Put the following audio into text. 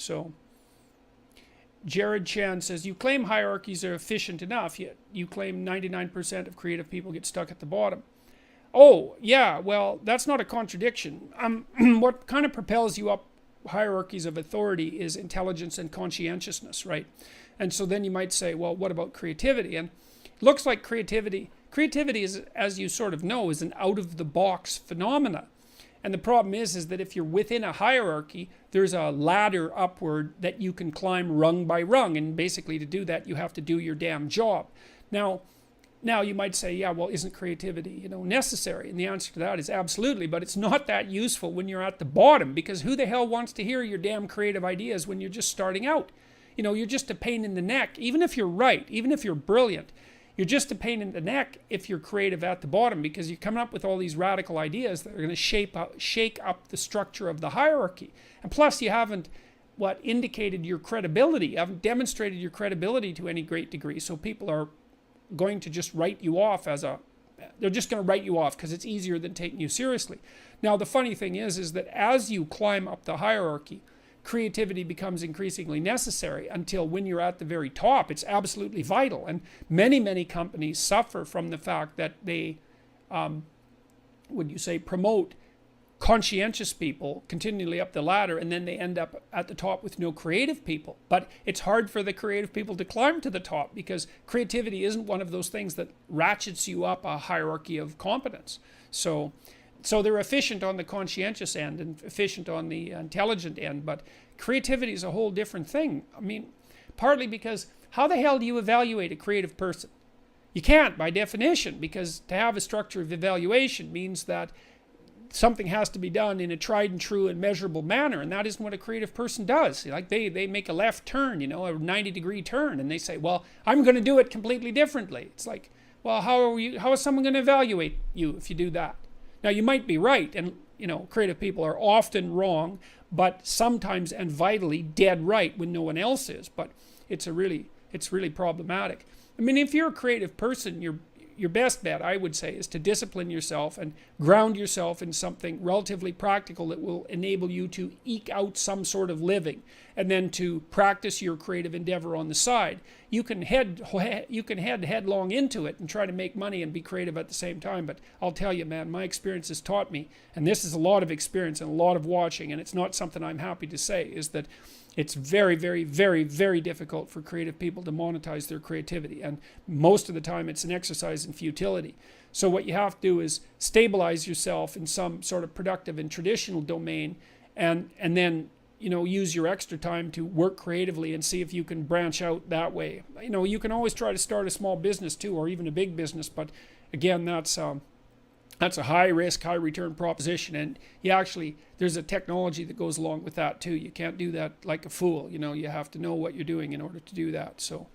So Jared Chan says, you claim hierarchies are efficient enough, yet you claim 99% of creative people get stuck at the bottom. Oh, yeah, well, that's not a contradiction. What kind of propels you up hierarchies of authority is intelligence and conscientiousness, right? And so then you might say, well, what about creativity? And it looks like creativity is, as you sort of know, is an out-of-the-box phenomena. And the problem is that if you're within a hierarchy, there's a ladder upward that you can climb rung by rung. And basically to do that, you have to do your damn job. Now you might say, yeah, well, isn't creativity, necessary? And the answer to that is absolutely, but it's not that useful when you're at the bottom, because who the hell wants to hear your damn creative ideas when you're just starting out? You're just a pain in the neck. Even if you're right, even if you're brilliant, you're just a pain in the neck if you're creative at the bottom, because you're coming up with all these radical ideas that are going to shake up the structure of the hierarchy. And plus, you haven't indicated your credibility. You haven't demonstrated your credibility to any great degree. So people are going to just write you off they're just going to write you off because it's easier than taking you seriously. Now, the funny thing is that as you climb up the hierarchy, creativity becomes increasingly necessary until when you're at the very top, it's absolutely vital. And many, many companies suffer from the fact that they, promote conscientious people continually up the ladder, and then they end up at the top with no creative people. But it's hard for the creative people to climb to the top because creativity isn't one of those things that ratchets you up a hierarchy of competence. So they're efficient on the conscientious end and efficient on the intelligent end, but creativity is a whole different thing. I mean, partly because how the hell do you evaluate a creative person? You can't, by definition, because to have a structure of evaluation means that something has to be done in a tried and true and measurable manner, and that isn't what a creative person does. Like they make a left turn, a 90-degree turn, and they say, well, I'm going to do it completely differently. It's like, well, how is someone going to evaluate you if you do that? Now, you might be right, and creative people are often wrong, but sometimes and vitally dead right when no one else is. But it's really problematic. I mean, if you're a creative person, your best bet, I would say, is to discipline yourself and ground yourself in something relatively practical that will enable you to eke out some sort of living, and then to practice your creative endeavor on the side. You can head headlong into it and try to make money and be creative at the same time. But I'll tell you, man, my experience has taught me, and this is a lot of experience and a lot of watching, and it's not something I'm happy to say, is that it's very, very, very, very difficult for creative people to monetize their creativity. And most of the time it's an exercise in futility. So what you have to do is stabilize yourself in some sort of productive and traditional domain, and then use your extra time to work creatively and see if you can branch out that way. You can always try to start a small business too, or even a big business, but again, that's a high risk, high return proposition. And there's a technology that goes along with that too. You can't do that like a fool. You have to know what you're doing in order to do that. So